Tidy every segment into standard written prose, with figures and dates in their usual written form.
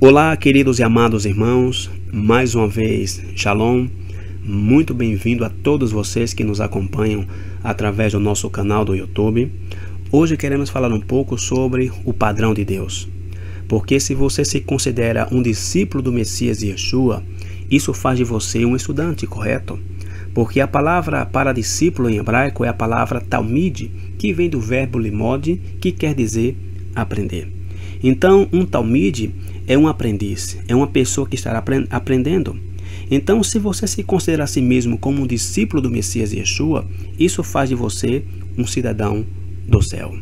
Olá, queridos e amados irmãos, mais uma vez, Shalom, muito bem-vindo a todos vocês que nos acompanham através do nosso canal do YouTube. Hoje queremos falar um pouco sobre o padrão de Deus, porque se você se considera um discípulo do Messias Yeshua, isso faz de você um estudante, correto? Porque a palavra para discípulo em hebraico é a palavra talmid, que vem do verbo limod, que quer dizer aprender. Então, um talmid é um aprendiz, é uma pessoa que estará aprendendo. Então, se você se considera a si mesmo como um discípulo do Messias Yeshua, isso faz de você um cidadão do céu.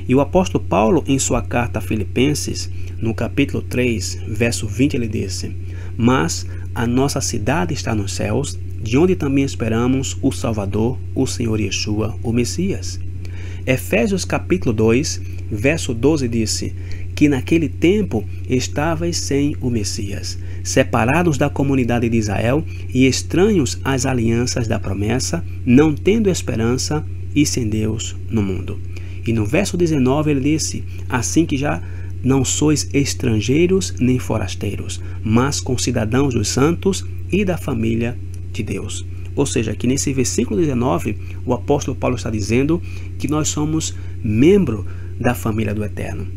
E o apóstolo Paulo, em sua carta a Filipenses, no capítulo 3, verso 20, ele disse: "Mas a nossa cidade está nos céus, de onde também esperamos o Salvador, o Senhor Yeshua, o Messias." Efésios capítulo 2, verso 12 disse que naquele tempo estavais sem o Messias, separados da comunidade de Israel e estranhos às alianças da promessa, não tendo esperança e sem Deus no mundo. E no verso 19 ele disse: "Assim que já não sois estrangeiros nem forasteiros, mas concidadãos dos santos e da família de Deus." Ou seja, que nesse versículo 19, o apóstolo Paulo está dizendo que nós somos membro da família do Eterno.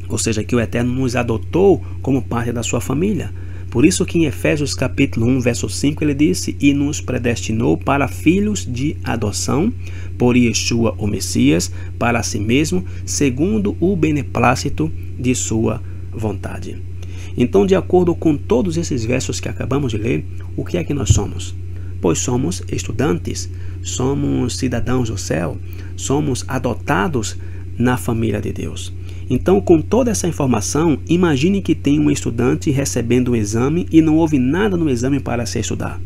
Ou seja, que o Eterno nos adotou como parte da sua família. Por isso que em Efésios capítulo 1, verso 5, ele disse: "E nos predestinou para filhos de adoção, por Yeshua o Messias, para si mesmo, segundo o beneplácito de sua vontade." Então, de acordo com todos esses versos que acabamos de ler, o que é que nós somos? Pois somos estudantes, somos cidadãos do céu, somos adotados na família de Deus. Então, com toda essa informação, imagine que tem um estudante recebendo um exame e não houve nada no exame para se estudar.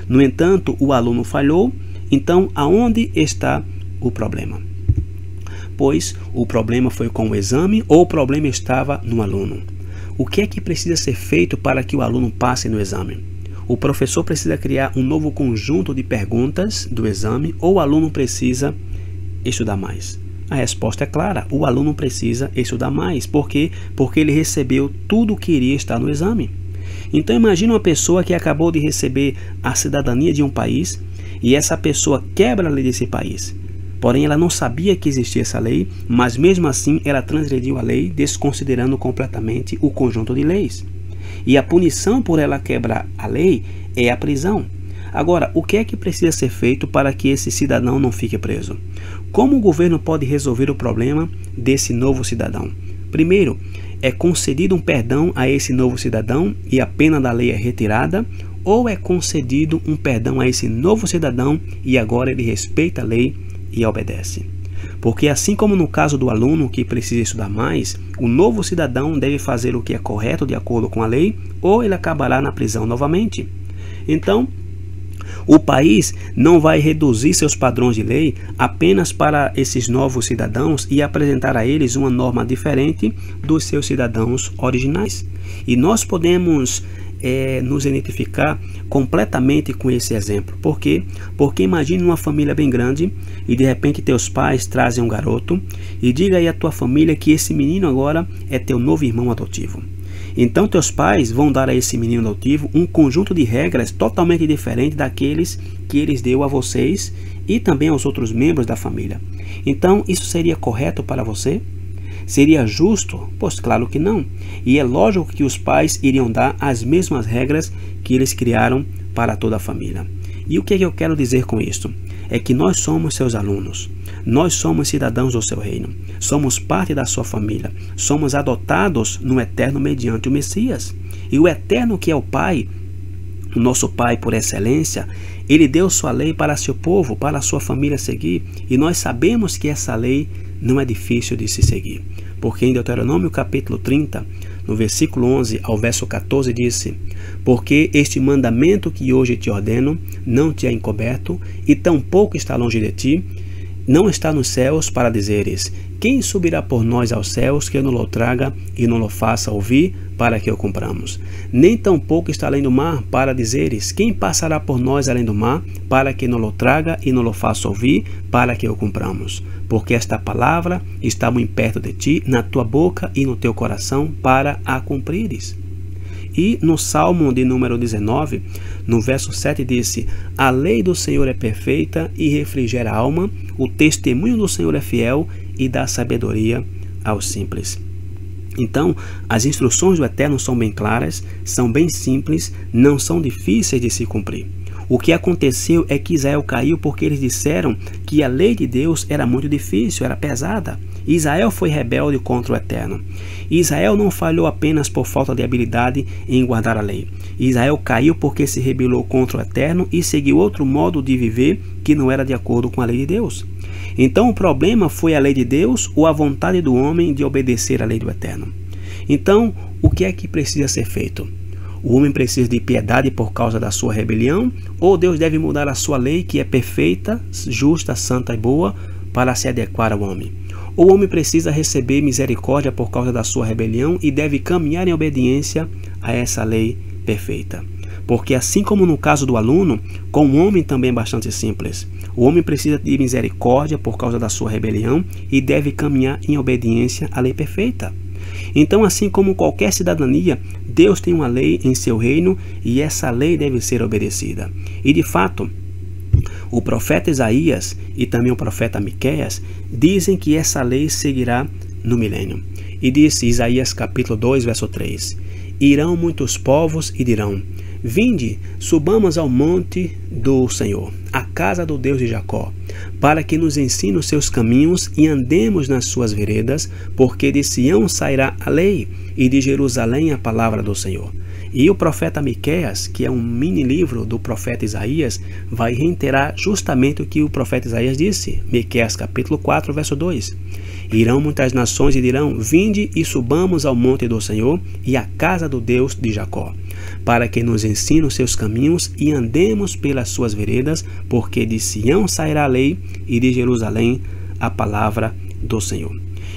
No entanto, o aluno falhou, então aonde está o problema? Pois o problema foi com o exame ou o problema estava no aluno? O que é que precisa ser feito para que o aluno passe no exame? O professor precisa criar um novo conjunto de perguntas do exame ou o aluno precisa estudar mais? A resposta é clara: o aluno precisa estudar mais. Por quê? Porque ele recebeu tudo o que iria estar no exame. Então imagine uma pessoa que acabou de receber a cidadania de um país e essa pessoa quebra a lei desse país. Porém, ela não sabia que existia essa lei, mas mesmo assim ela transgrediu a lei, desconsiderando completamente o conjunto de leis. E a punição por ela quebrar a lei é a prisão. Agora, o que é que precisa ser feito para que esse cidadão não fique preso? Como o governo pode resolver o problema desse novo cidadão? Primeiro, é concedido um perdão a esse novo cidadão e a pena da lei é retirada, ou é concedido um perdão a esse novo cidadão e agora ele respeita a lei e obedece? Porque assim como no caso do aluno que precisa estudar mais, o novo cidadão deve fazer o que é correto de acordo com a lei, ou ele acabará na prisão novamente. Então, o país não vai reduzir seus padrões de lei apenas para esses novos cidadãos e apresentar a eles uma norma diferente dos seus cidadãos originais. E nós podemos nos identificar completamente com esse exemplo. Por quê? Porque imagine uma família bem grande e de repente teus pais trazem um garoto e diga aí à tua família que esse menino agora é teu novo irmão adotivo. Então teus pais vão dar a esse menino adotivo um conjunto de regras totalmente diferente daqueles que eles deu a vocês e também aos outros membros da família. Então isso seria correto para você? Seria justo? Pois claro que não. E é lógico que os pais iriam dar as mesmas regras que eles criaram para toda a família. E o que é que eu quero dizer com isto? É que nós somos seus alunos. Nós somos cidadãos do seu reino. Somos parte da sua família. Somos adotados no Eterno mediante o Messias. E o Eterno, que é o Pai, o nosso Pai por excelência, ele deu sua lei para seu povo, para a sua família seguir. E nós sabemos que essa lei não é difícil de se seguir. Porque em Deuteronômio capítulo 30, no versículo 11 ao verso 14, disse: "Porque este mandamento que hoje te ordeno não te é encoberto, e tampouco está longe de ti, não está nos céus para dizeres: quem subirá por nós aos céus, que eu não o traga e não o faça ouvir, para que o cumpramos? Nem tampouco está além do mar, para dizeres: quem passará por nós além do mar, para que não o traga e não o faça ouvir, para que o cumpramos? Porque esta palavra está muito perto de ti, na tua boca e no teu coração, para a cumprires." E no Salmo de número 19, no verso 7, disse: a lei do Senhor é perfeita e refrigera a alma, o testemunho do Senhor é fiel e dá sabedoria aos simples. Então, as instruções do Eterno são bem claras, são bem simples, não são difíceis de se cumprir. O que aconteceu é que Israel caiu porque eles disseram que a lei de Deus era muito difícil, era pesada. Israel foi rebelde contra o Eterno. Israel não falhou apenas por falta de habilidade em guardar a lei. Israel caiu porque se rebelou contra o Eterno e seguiu outro modo de viver que não era de acordo com a lei de Deus. Então o problema foi a lei de Deus ou a vontade do homem de obedecer à lei do Eterno? Então, o que é que precisa ser feito? O homem precisa de piedade por causa da sua rebelião? Ou Deus deve mudar a sua lei, que é perfeita, justa, santa e boa, para se adequar ao homem? Ou o homem precisa receber misericórdia por causa da sua rebelião e deve caminhar em obediência a essa lei perfeita? Porque assim como no caso do aluno, com o homem também é bastante simples. O homem precisa de misericórdia por causa da sua rebelião e deve caminhar em obediência à lei perfeita. Então, assim como qualquer cidadania, Deus tem uma lei em seu reino e essa lei deve ser obedecida. E de fato, o profeta Isaías e também o profeta Miqueias dizem que essa lei seguirá no milênio. E disse Isaías capítulo 2, verso 3: irão muitos povos e dirão: vinde, subamos ao monte do Senhor, à casa do Deus de Jacó, para que nos ensine os seus caminhos e andemos nas suas veredas, porque de Sião sairá a lei e de Jerusalém a palavra do Senhor. E o profeta Miqueias, que é um mini livro do profeta Isaías, vai reiterar justamente o que o profeta Isaías disse. Miqueias capítulo 4, verso 2. Irão muitas nações e dirão: vinde e subamos ao monte do Senhor e à casa do Deus de Jacó, para que nos ensine os seus caminhos e andemos pelas suas veredas, porque de Sião sairá a lei e de Jerusalém a palavra do Senhor.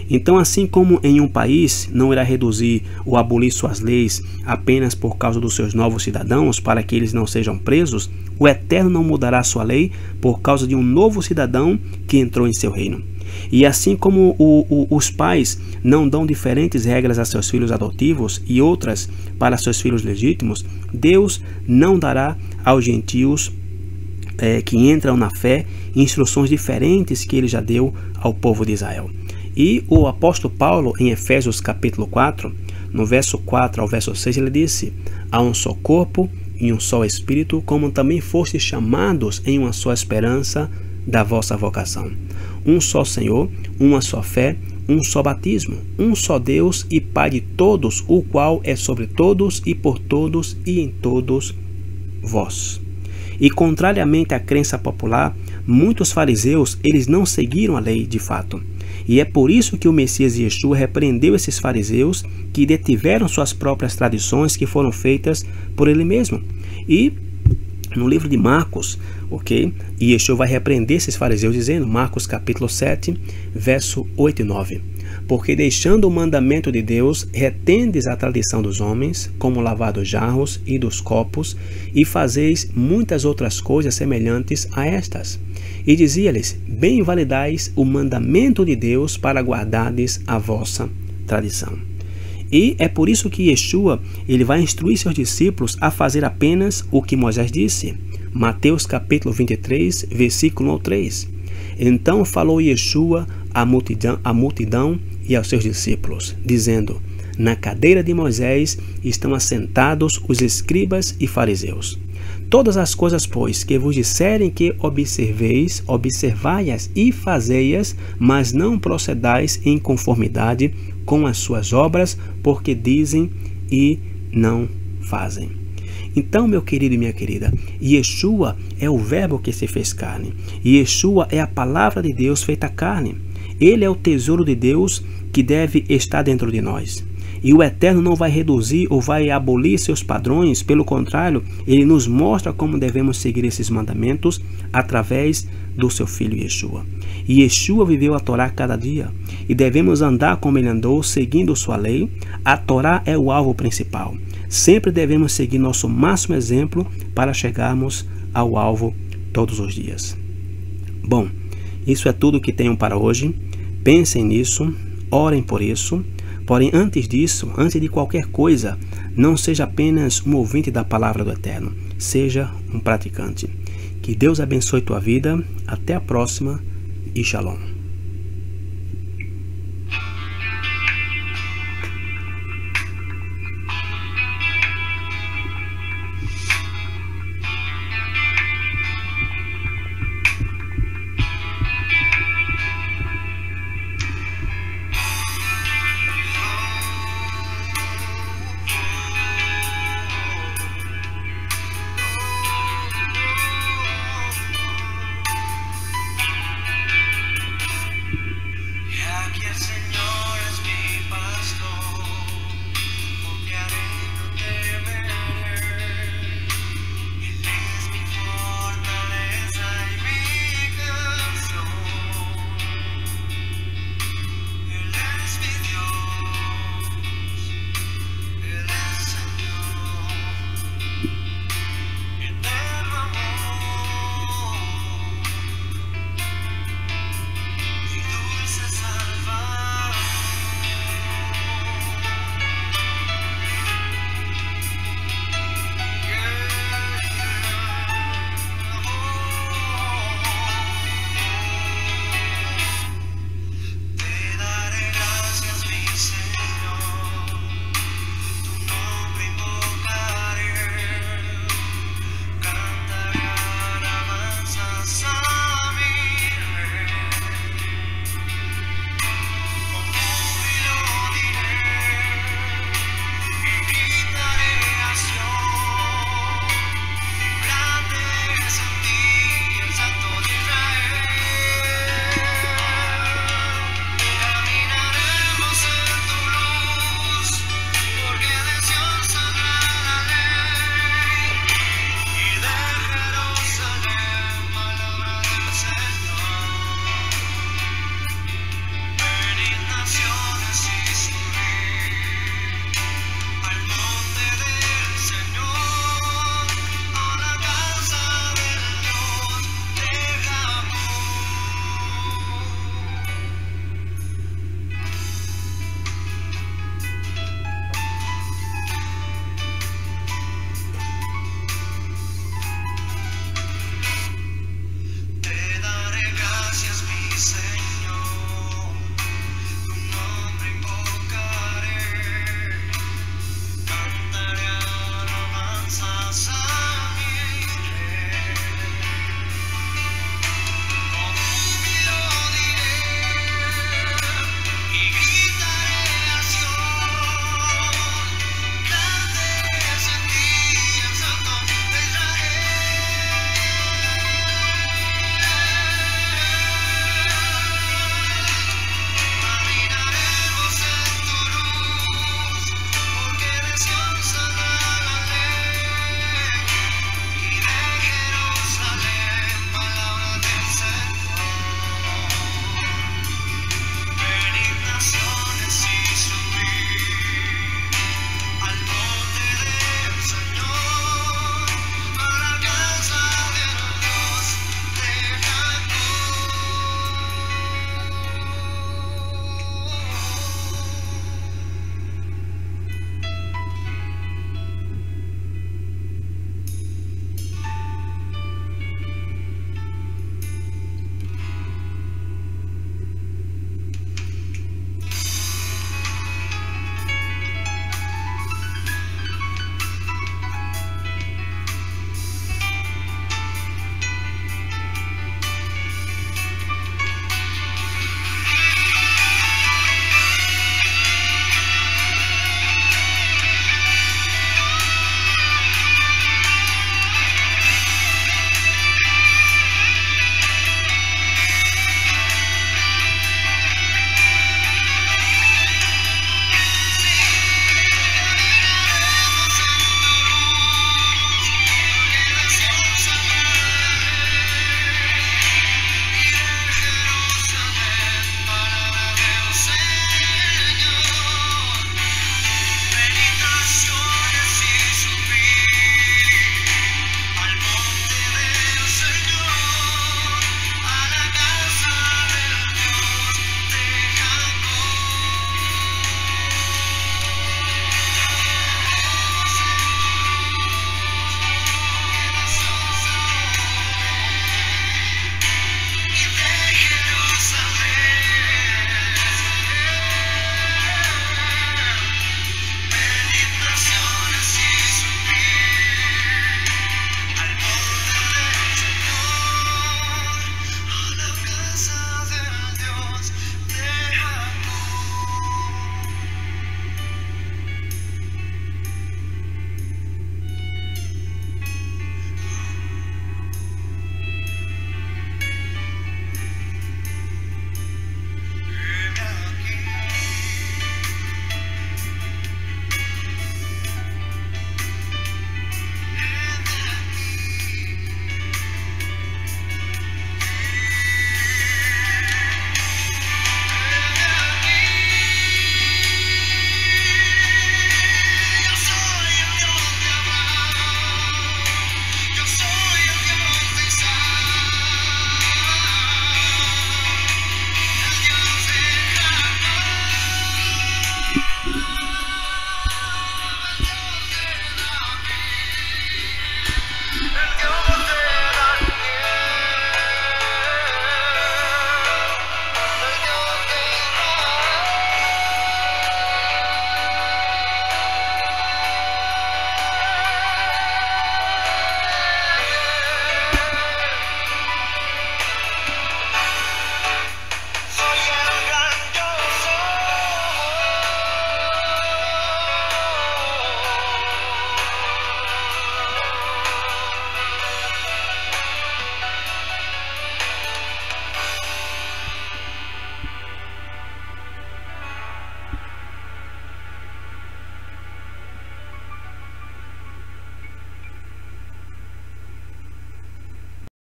Então, assim como em um país não irá reduzir ou abolir suas leis apenas por causa dos seus novos cidadãos, para que eles não sejam presos, o Eterno não mudará sua lei por causa de um novo cidadão que entrou em seu reino. E assim como os pais não dão diferentes regras a seus filhos adotivos e outras para seus filhos legítimos, Deus não dará aos gentios que entram na fé instruções diferentes que ele já deu ao povo de Israel. E o apóstolo Paulo, em Efésios capítulo 4, no verso 4 ao verso 6, ele disse: há um só corpo e um só espírito, como também fostes chamados em uma só esperança da vossa vocação. Um só Senhor, uma só fé, um só batismo, um só Deus e Pai de todos, o qual é sobre todos e por todos e em todos vós. E contrariamente à crença popular, muitos fariseus, eles não seguiram a lei de fato. E é por isso que o Messias Yeshua repreendeu esses fariseus que detiveram suas próprias tradições que foram feitas por ele mesmo. E no livro de Marcos, Yeshua vai repreender esses fariseus dizendo, Marcos capítulo 7, verso 8 e 9. Porque deixando o mandamento de Deus, retendes a tradição dos homens, como lavar dos jarros e dos copos, e fazeis muitas outras coisas semelhantes a estas. E dizia-lhes: bem validais o mandamento de Deus para guardardes a vossa tradição. E é por isso que Yeshua ele vai instruir seus discípulos a fazer apenas o que Moisés disse. Mateus capítulo 23, versículo 3. Então falou Yeshua à multidão e aos seus discípulos, dizendo: na cadeira de Moisés estão assentados os escribas e fariseus. Todas as coisas, pois, que vos disserem que observeis, observai-as e fazei-as, mas não procedais em conformidade com as suas obras, porque dizem e não fazem. Então, meu querido e minha querida, Yeshua é o verbo que se fez carne. Yeshua é a palavra de Deus feita carne. Ele é o tesouro de Deus que deve estar dentro de nós. E o Eterno não vai reduzir ou vai abolir seus padrões, pelo contrário, ele nos mostra como devemos seguir esses mandamentos através do seu Filho Yeshua. E Yeshua viveu a Torá cada dia, e devemos andar como ele andou, seguindo sua lei. A Torá é o alvo principal. Sempre devemos seguir nosso máximo exemplo para chegarmos ao alvo todos os dias. Bom, isso é tudo que tenho para hoje. Pensem nisso, orem por isso. Porém, antes disso, antes de qualquer coisa, não seja apenas um ouvinte da palavra do Eterno, seja um praticante. Que Deus abençoe tua vida. Até a próxima e Shalom.